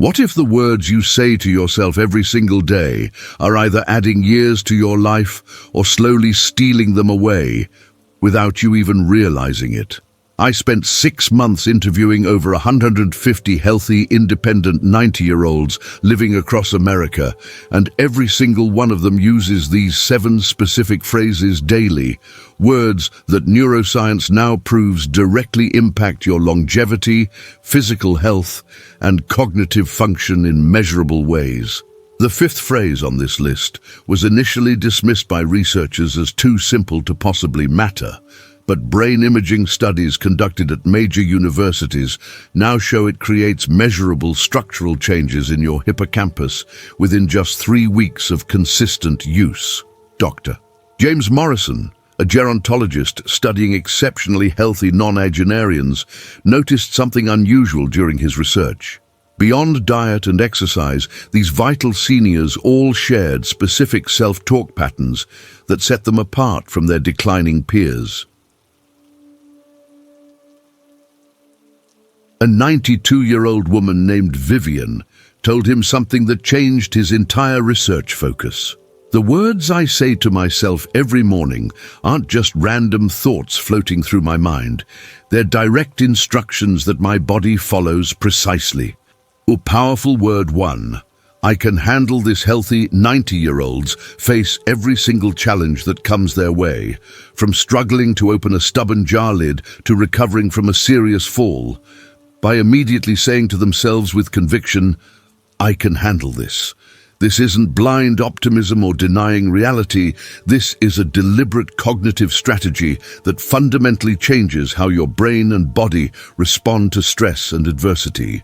What if the words you say to yourself every single day are either adding years to your life or slowly stealing them away without you even realizing it? I spent 6 months interviewing over 150 healthy, independent 90-year-olds living across America, and every single one of them uses these 7 specific phrases daily, words that neuroscience now proves directly impact your longevity, physical health, and cognitive function in measurable ways. The 5th phrase on this list was initially dismissed by researchers as too simple to possibly matter, but brain imaging studies conducted at major universities now show it creates measurable structural changes in your hippocampus within just 3 weeks of consistent use. Dr. James Morrison, a gerontologist studying exceptionally healthy nonagenarians, noticed something unusual during his research. Beyond diet and exercise, these vital seniors all shared specific self-talk patterns that set them apart from their declining peers. A 92-year-old woman named Vivian told him something that changed his entire research focus. The words I say to myself every morning aren't just random thoughts floating through my mind. They're direct instructions that my body follows precisely. Powerful word 1. I can handle this. Healthy 90-year-olds face every single challenge that comes their way, from struggling to open a stubborn jar lid to recovering from a serious fall, by immediately saying to themselves with conviction, I can handle this. This isn't blind optimism or denying reality. This is a deliberate cognitive strategy that fundamentally changes how your brain and body respond to stress and adversity.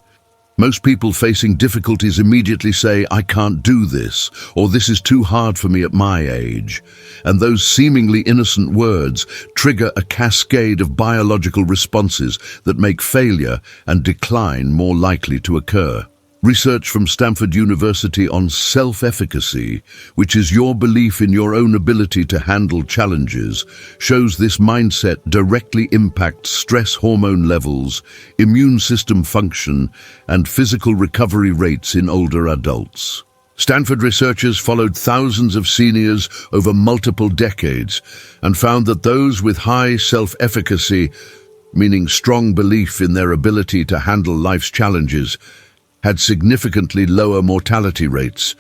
Most people facing difficulties immediately say, I can't do this, or this is too hard for me at my age. And those seemingly innocent words trigger a cascade of biological responses that make failure and decline more likely to occur. Research from Stanford University on self-efficacy, which is your belief in your own ability to handle challenges, shows this mindset directly impacts stress hormone levels, immune system function, and physical recovery rates in older adults. Stanford researchers followed thousands of seniors over multiple decades and found that those with high self-efficacy, meaning strong belief in their ability to handle life's challenges, had significantly lower mortality rates,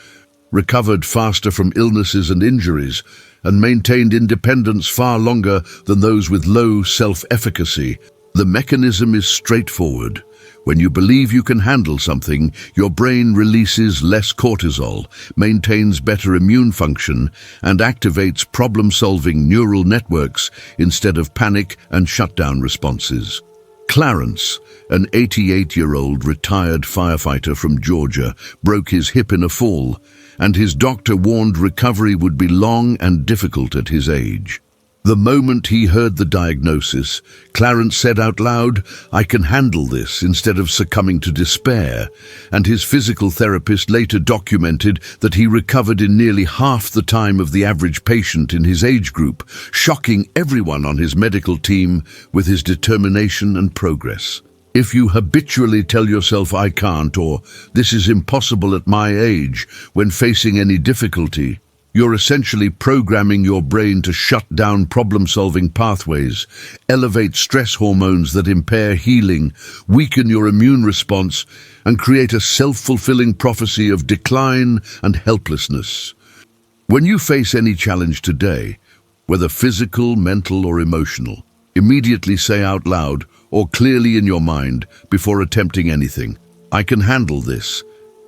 recovered faster from illnesses and injuries, and maintained independence far longer than those with low self-efficacy. The mechanism is straightforward. When you believe you can handle something, your brain releases less cortisol, maintains better immune function, and activates problem-solving neural networks instead of panic and shutdown responses. Clarence, an 88-year-old retired firefighter from Georgia, broke his hip in a fall, and his doctor warned recovery would be long and difficult at his age. The moment he heard the diagnosis, Clarence said out loud, I can handle this, instead of succumbing to despair, and his physical therapist later documented that he recovered in nearly half the time of the average patient in his age group, shocking everyone on his medical team with his determination and progress. If you habitually tell yourself I can't or this is impossible at my age when facing any difficulty, you're essentially programming your brain to shut down problem-solving pathways, elevate stress hormones that impair healing, weaken your immune response, and create a self-fulfilling prophecy of decline and helplessness. When you face any challenge today, whether physical, mental, or emotional, immediately say out loud or clearly in your mind before attempting anything, I can handle this,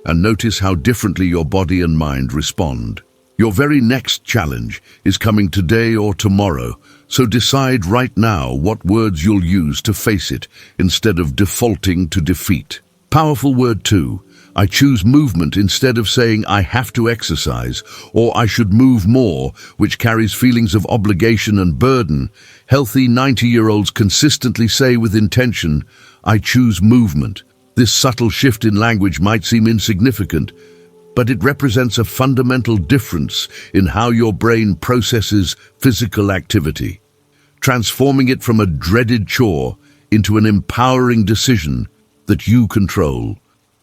and notice how differently your body and mind respond. Your very next challenge is coming today or tomorrow, so decide right now what words you'll use to face it instead of defaulting to defeat. Powerful word 2. I choose movement instead of saying I have to exercise or I should move more, which carries feelings of obligation and burden. Healthy 90-year-olds consistently say with intention, I choose movement. This subtle shift in language might seem insignificant, but it represents a fundamental difference in how your brain processes physical activity, transforming it from a dreaded chore into an empowering decision that you control.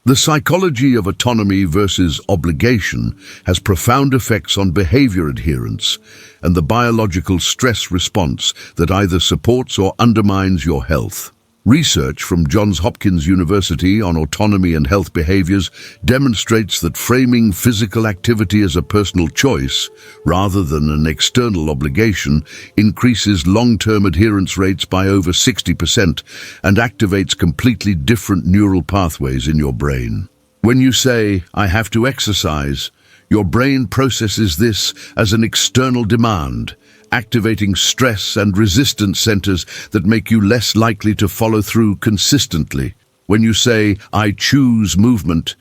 The psychology of autonomy versus obligation has profound effects on behavior adherence and the biological stress response that either supports or undermines your health. Research from Johns Hopkins University on autonomy and health behaviors demonstrates that framing physical activity as a personal choice, rather than an external obligation, increases long-term adherence rates by over 60% and activates completely different neural pathways in your brain. When you say, "I have to exercise," your brain processes this as an external demand, activating stress and resistance centers that make you less likely to follow through consistently. When you say, "I choose movement,"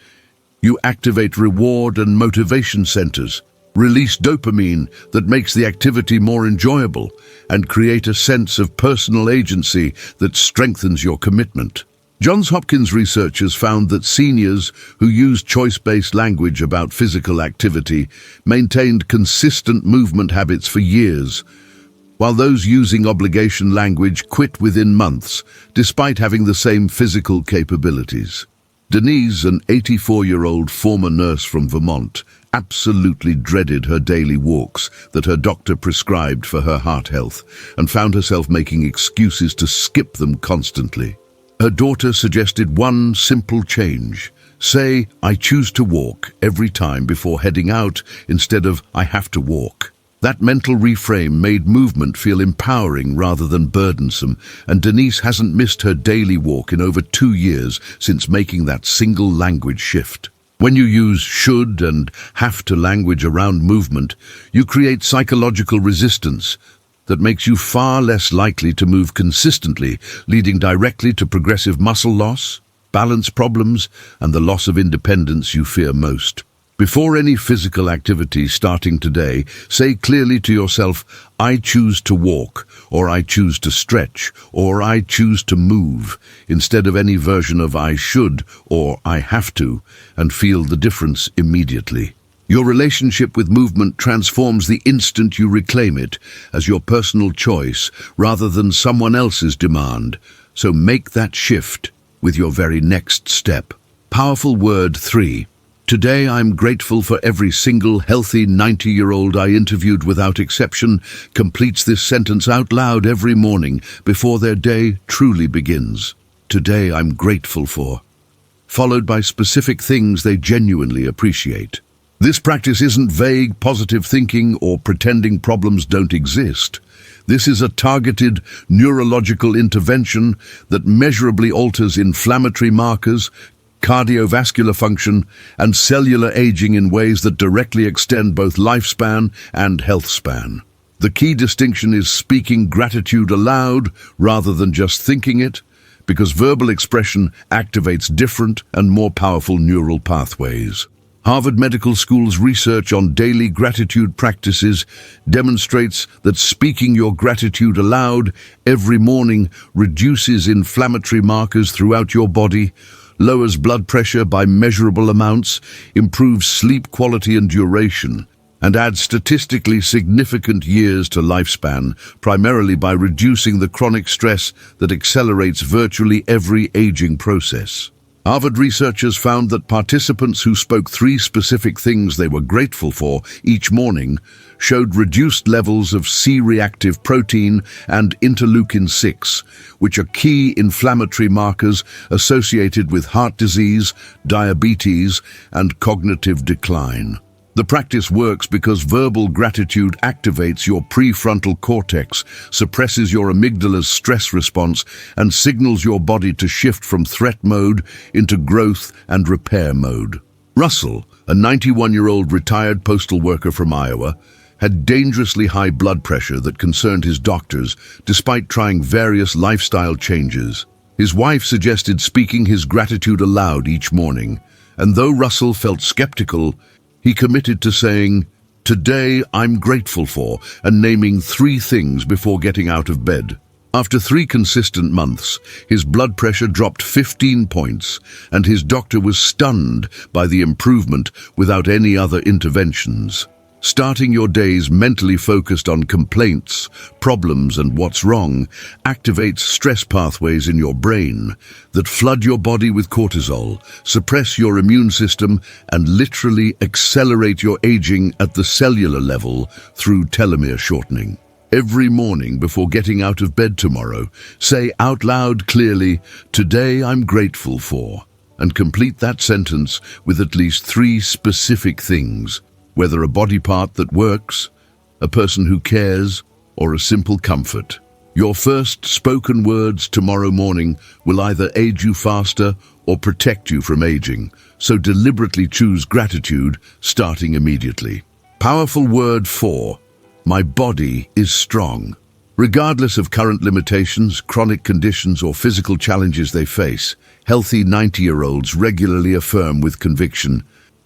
you activate reward and motivation centers, release dopamine that makes the activity more enjoyable, and create a sense of personal agency that strengthens your commitment. Johns Hopkins researchers found that seniors who used choice-based language about physical activity maintained consistent movement habits for years, while those using obligation language quit within months, despite having the same physical capabilities. Denise, an 84-year-old former nurse from Vermont, absolutely dreaded her daily walks that her doctor prescribed for her heart health and found herself making excuses to skip them constantly. Her daughter suggested one simple change. Say, "I choose to walk" every time before heading out instead of "I have to walk." That mental reframe made movement feel empowering rather than burdensome, and Denise hasn't missed her daily walk in over 2 years since making that single language shift. When you use should and have to language around movement, you create psychological resistance that makes you far less likely to move consistently, leading directly to progressive muscle loss, balance problems, and the loss of independence you fear most. Before any physical activity starting today, say clearly to yourself, "I choose to walk," or "I choose to stretch," or "I choose to move," instead of any version of "I should" or "I have to," and feel the difference immediately. Your relationship with movement transforms the instant you reclaim it as your personal choice rather than someone else's demand. So make that shift with your very next step. Powerful word 3. Today I'm grateful for every single healthy 90-year-old I interviewed without exception completes this sentence out loud every morning before their day truly begins. Today I'm grateful for, followed by specific things they genuinely appreciate. This practice isn't vague, positive thinking or pretending problems don't exist. This is a targeted neurological intervention that measurably alters inflammatory markers, cardiovascular function, and cellular aging in ways that directly extend both lifespan and health span. The key distinction is speaking gratitude aloud rather than just thinking it, because verbal expression activates different and more powerful neural pathways. Harvard Medical School's research on daily gratitude practices demonstrates that speaking your gratitude aloud every morning reduces inflammatory markers throughout your body, lowers blood pressure by measurable amounts, improves sleep quality and duration, and adds statistically significant years to lifespan, primarily by reducing the chronic stress that accelerates virtually every aging process. Harvard researchers found that participants who spoke 3 specific things they were grateful for each morning showed reduced levels of C-reactive protein and interleukin-6, which are key inflammatory markers associated with heart disease, diabetes, and cognitive decline. The practice works because verbal gratitude activates your prefrontal cortex, suppresses your amygdala's stress response, and signals your body to shift from threat mode into growth and repair mode. Russell, a 91-year-old retired postal worker from Iowa, had dangerously high blood pressure that concerned his doctors despite trying various lifestyle changes. His wife suggested speaking his gratitude aloud each morning, and though Russell felt skeptical, he committed to saying, "Today I'm grateful for," and naming 3 things before getting out of bed. After 3 consistent months, his blood pressure dropped 15 points, and his doctor was stunned by the improvement without any other interventions. Starting your days mentally focused on complaints, problems, and what's wrong activates stress pathways in your brain that flood your body with cortisol, suppress your immune system, and literally accelerate your aging at the cellular level through telomere shortening. Every morning before getting out of bed tomorrow, say out loud clearly, "Today I'm grateful for," and complete that sentence with at least 3 specific things. Whether a body part that works, a person who cares, or a simple comfort. Your first spoken words tomorrow morning will either aid you faster or protect you from aging, so deliberately choose gratitude starting immediately. Powerful word 4. My body is strong. Regardless of current limitations, chronic conditions, or physical challenges they face, healthy 90-year-olds regularly affirm with conviction,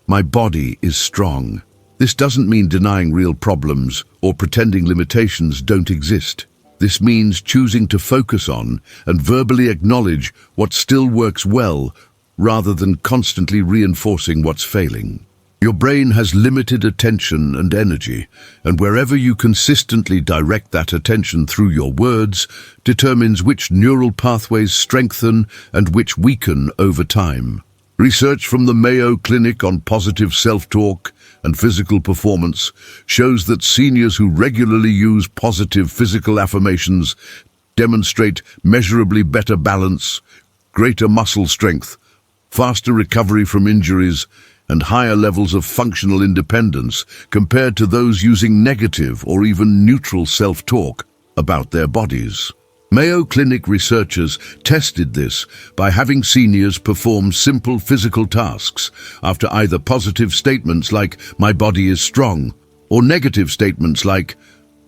"My body is strong." This doesn't mean denying real problems or pretending limitations don't exist. This means choosing to focus on and verbally acknowledge what still works well rather than constantly reinforcing what's failing. Your brain has limited attention and energy, and wherever you consistently direct that attention through your words determines which neural pathways strengthen and which weaken over time. Research from the Mayo Clinic on positive self-talk and physical performance shows that seniors who regularly use positive physical affirmations demonstrate measurably better balance, greater muscle strength, faster recovery from injuries, and higher levels of functional independence compared to those using negative or even neutral self-talk about their bodies. Mayo Clinic researchers tested this by having seniors perform simple physical tasks after either positive statements like, "My body is strong," or negative statements like,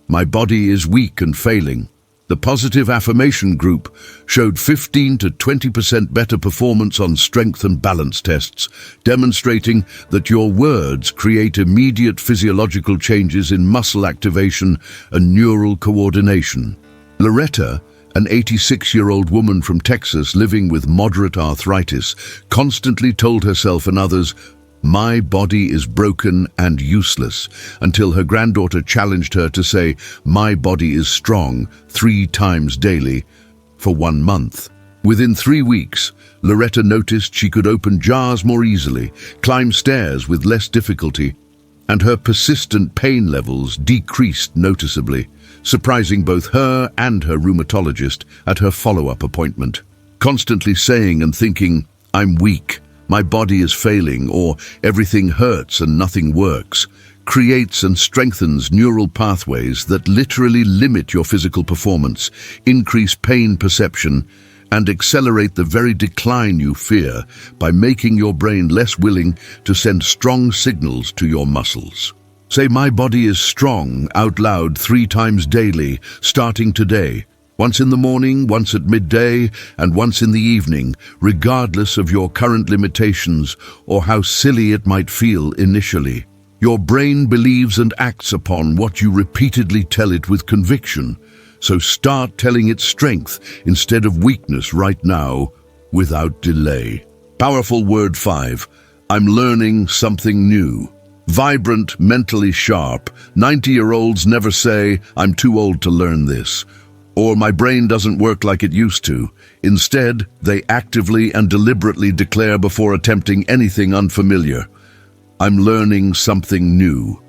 "My body is weak and failing." The positive affirmation group showed 15 to 20% better performance on strength and balance tests, demonstrating that your words create immediate physiological changes in muscle activation and neural coordination. Loretta, an 86-year-old woman from Texas living with moderate arthritis, constantly told herself and others, "My body is broken and useless," until her granddaughter challenged her to say, "My body is strong," 3 times daily for 1 month. Within 3 weeks, Loretta noticed she could open jars more easily, climb stairs with less difficulty, and her persistent pain levels decreased noticeably, surprising both her and her rheumatologist at her follow-up appointment. Constantly saying and thinking, "I'm weak, my body is failing," or "everything hurts and nothing works," creates and strengthens neural pathways that literally limit your physical performance, increase pain perception, and accelerate the very decline you fear by making your brain less willing to send strong signals to your muscles. Say "My body is strong" out loud 3 times daily, starting today. Once in the morning, once at midday, and once in the evening, regardless of your current limitations or how silly it might feel initially. Your brain believes and acts upon what you repeatedly tell it with conviction, so start telling it strength instead of weakness right now, without delay. Powerful word 5. I'm learning something new. Vibrant, mentally sharp, 90-year-olds never say, "I'm too old to learn this," or "My brain doesn't work like it used to." Instead, they actively and deliberately declare before attempting anything unfamiliar, "I'm learning something new."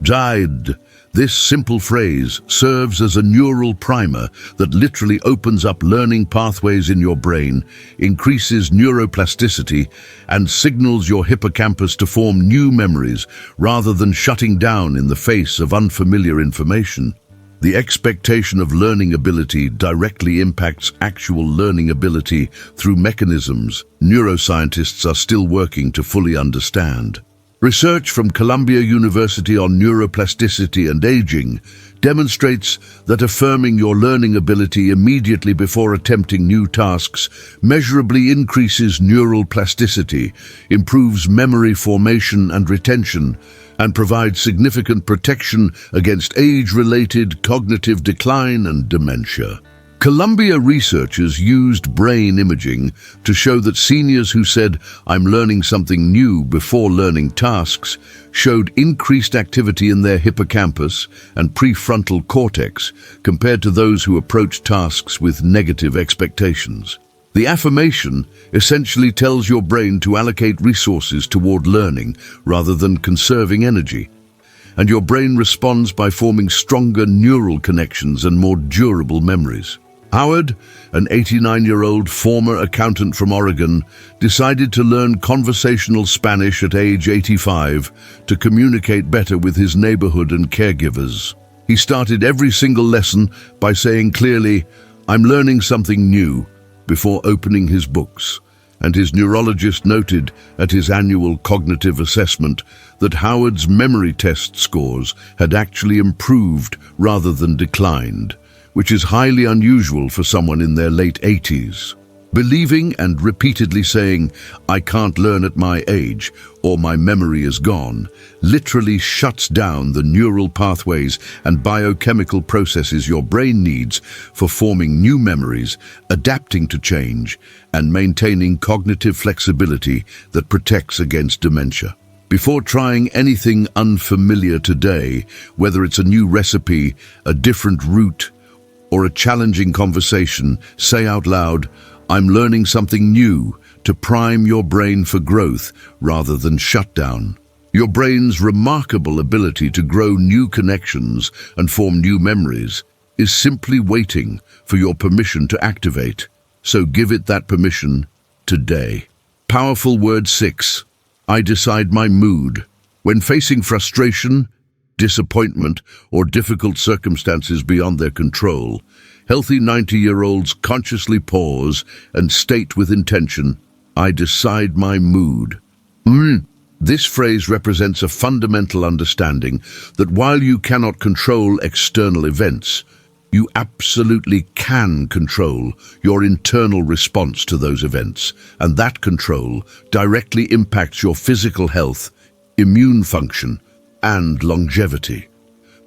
Jide. This simple phrase serves as a neural primer that literally opens up learning pathways in your brain, increases neuroplasticity, and signals your hippocampus to form new memories rather than shutting down in the face of unfamiliar information. The expectation of learning ability directly impacts actual learning ability through mechanisms neuroscientists are still working to fully understand. Research from Columbia University on neuroplasticity and aging demonstrates that affirming your learning ability immediately before attempting new tasks measurably increases neural plasticity, improves memory formation and retention, and provides significant protection against age-related cognitive decline and dementia. Columbia researchers used brain imaging to show that seniors who said, "I'm learning something new" before learning tasks, showed increased activity in their hippocampus and prefrontal cortex compared to those who approached tasks with negative expectations. The affirmation essentially tells your brain to allocate resources toward learning rather than conserving energy. And your brain responds by forming stronger neural connections and more durable memories. Howard, an 89-year-old former accountant from Oregon, decided to learn conversational Spanish at age 85 to communicate better with his neighborhood and caregivers. He started every single lesson by saying clearly, "I'm learning something new," before opening his books. And his neurologist noted at his annual cognitive assessment that Howard's memory test scores had actually improved rather than declined, which is highly unusual for someone in their late 80s. Believing and repeatedly saying, "I can't learn at my age," or "my memory is gone," literally shuts down the neural pathways and biochemical processes your brain needs for forming new memories, adapting to change, and maintaining cognitive flexibility that protects against dementia. Before trying anything unfamiliar today, whether it's a new recipe, a different route, or a challenging conversation, say out loud, "I'm learning something new," to prime your brain for growth rather than shutdown. Your brain's remarkable ability to grow new connections and form new memories is simply waiting for your permission to activate. So give it that permission today. Powerful word 6. I decide my mood. When facing frustration, disappointment, or difficult circumstances beyond their control, healthy 90-year-olds consciously pause and state with intention, "I decide my mood." This phrase represents a fundamental understanding that while you cannot control external events, you absolutely can control your internal response to those events, and that control directly impacts your physical health, immune function, and longevity.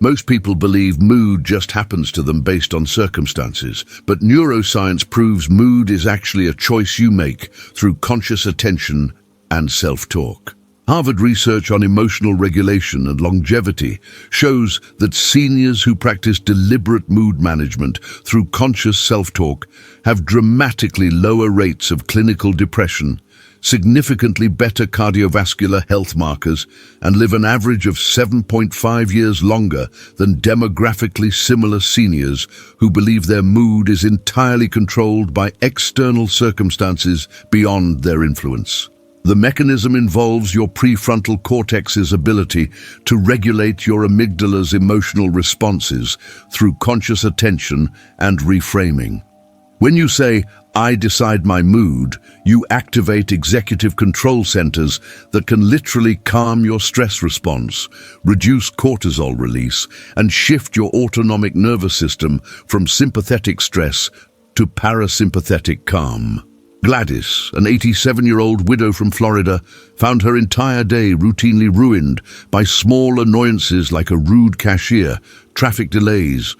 Most people believe mood just happens to them based on circumstances, but neuroscience proves mood is actually a choice you make through conscious attention and self-talk. Harvard research on emotional regulation and longevity shows that seniors who practice deliberate mood management through conscious self-talk have dramatically lower rates of clinical depression, significantly better cardiovascular health markers, and live an average of 7.5 years longer than demographically similar seniors who believe their mood is entirely controlled by external circumstances beyond their influence. The mechanism involves your prefrontal cortex's ability to regulate your amygdala's emotional responses through conscious attention and reframing. When you say, "I decide my mood," you activate executive control centers that can literally calm your stress response, reduce cortisol release, and shift your autonomic nervous system from sympathetic stress to parasympathetic calm. Gladys, an 87-year-old widow from Florida, found her entire day routinely ruined by small annoyances like a rude cashier, traffic delays,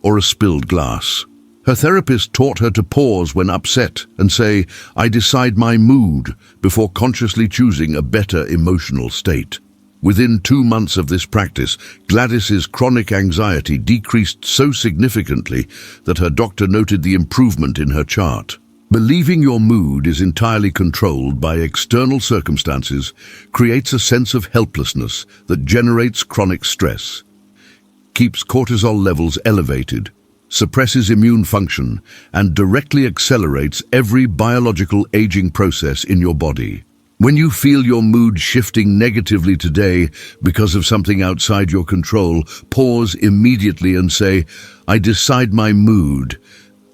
or a spilled glass. Her therapist taught her to pause when upset and say, "I decide my mood," before consciously choosing a better emotional state. Within 2 months of this practice, Gladys's chronic anxiety decreased so significantly that her doctor noted the improvement in her chart. Believing your mood is entirely controlled by external circumstances creates a sense of helplessness that generates chronic stress, keeps cortisol levels elevated, suppresses immune function, and directly accelerates every biological aging process in your body. When you feel your mood shifting negatively today because of something outside your control, pause immediately and say, "I decide my mood."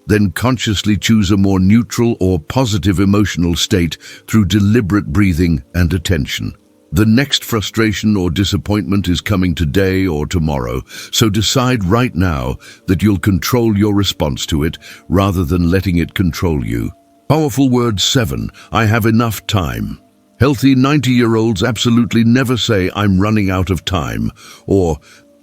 Then consciously choose a more neutral or positive emotional state through deliberate breathing and attention. The next frustration or disappointment is coming today or tomorrow, so decide right now that you'll control your response to it rather than letting it control you. Powerful word 7, I have enough time. Healthy 90-year-olds absolutely never say, "I'm running out of time," or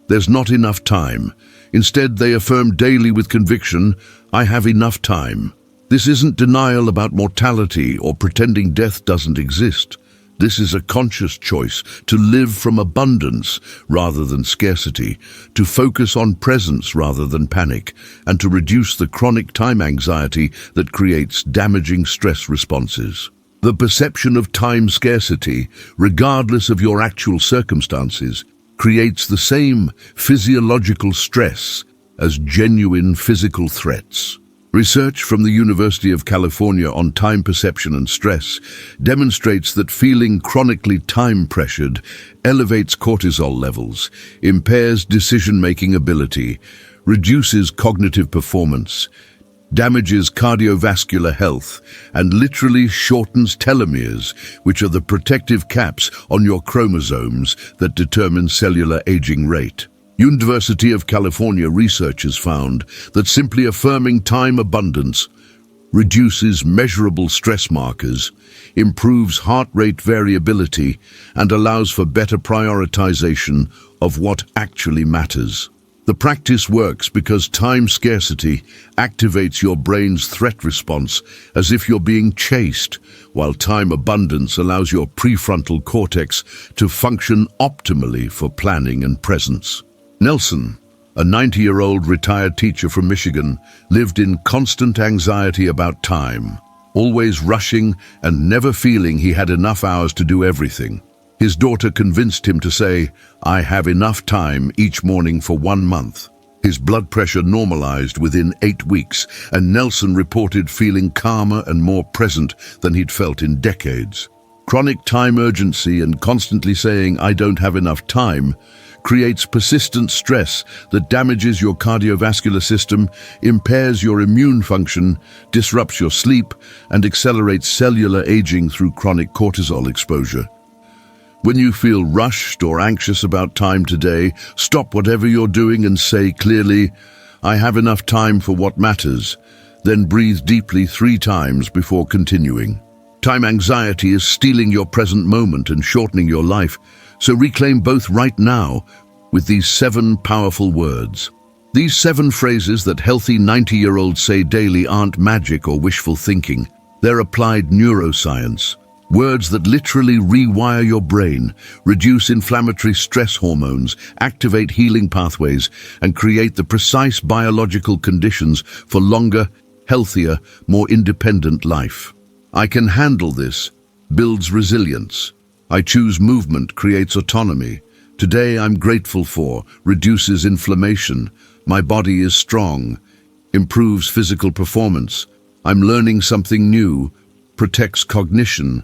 "there's not enough time." Instead, they affirm daily with conviction, I have enough time. This isn't denial about mortality or pretending death doesn't exist. This is a conscious choice to live from abundance rather than scarcity, to focus on presence rather than panic, and to reduce the chronic time anxiety that creates damaging stress responses. The perception of time scarcity, regardless of your actual circumstances, creates the same physiological stress as genuine physical threats. Research from the University of California on time perception and stress demonstrates that feeling chronically time-pressured elevates cortisol levels, impairs decision-making ability, reduces cognitive performance, damages cardiovascular health, and literally shortens telomeres, which are the protective caps on your chromosomes that determine cellular aging rate. University of California researchers found that simply affirming time abundance reduces measurable stress markers, improves heart rate variability, and allows for better prioritization of what actually matters. The practice works because time scarcity activates your brain's threat response as if you're being chased, while time abundance allows your prefrontal cortex to function optimally for planning and presence. Nelson, a 90-year-old retired teacher from Michigan, lived in constant anxiety about time, always rushing and never feeling he had enough hours to do everything. His daughter convinced him to say, "I have enough time," each morning for 1 month. His blood pressure normalized within 8 weeks, and Nelson reported feeling calmer and more present than he'd felt in decades. Chronic time urgency and constantly saying, "I don't have enough time," creates persistent stress that damages your cardiovascular system, impairs your immune function, disrupts your sleep, and accelerates cellular aging through chronic cortisol exposure. When you feel rushed or anxious about time today, stop whatever you're doing and say clearly, "I have enough time for what matters." Then breathe deeply 3 times before continuing. Time anxiety is stealing your present moment and shortening your life, so reclaim both right now with these 7 powerful words. These 7 phrases that healthy 90-year-olds say daily aren't magic or wishful thinking. They're applied neuroscience. Words that literally rewire your brain, reduce inflammatory stress hormones, activate healing pathways, and create the precise biological conditions for longer, healthier, more independent life. "I can handle this" builds resilience. "I choose movement" creates autonomy. "Today I'm grateful for" reduces inflammation. "My body is strong" improves physical performance. "I'm learning something new" protects cognition.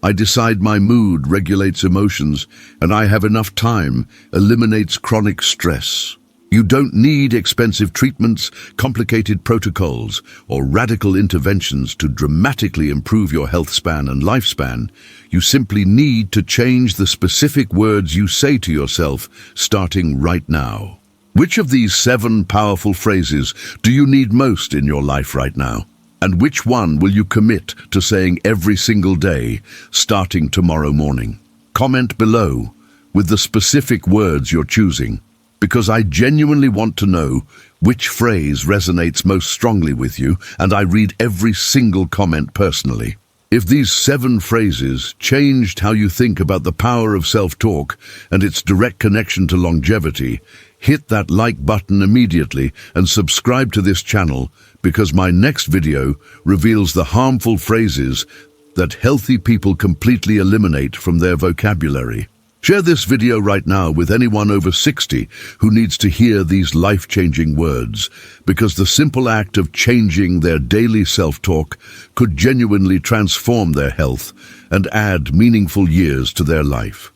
"I decide my mood" regulates emotions. "And I have enough time" eliminates chronic stress. You don't need expensive treatments, complicated protocols, or radical interventions to dramatically improve your health span and lifespan. You simply need to change the specific words you say to yourself, starting right now. Which of these 7 powerful phrases do you need most in your life right now? And which one will you commit to saying every single day, starting tomorrow morning? Comment below with the specific words you're choosing, because I genuinely want to know which phrase resonates most strongly with you, and I read every single comment personally. If these 7 phrases changed how you think about the power of self-talk and its direct connection to longevity, hit that like button immediately and subscribe to this channel, because my next video reveals the harmful phrases that healthy people completely eliminate from their vocabulary. Share this video right now with anyone over 60 who needs to hear these life-changing words, because the simple act of changing their daily self-talk could genuinely transform their health and add meaningful years to their life.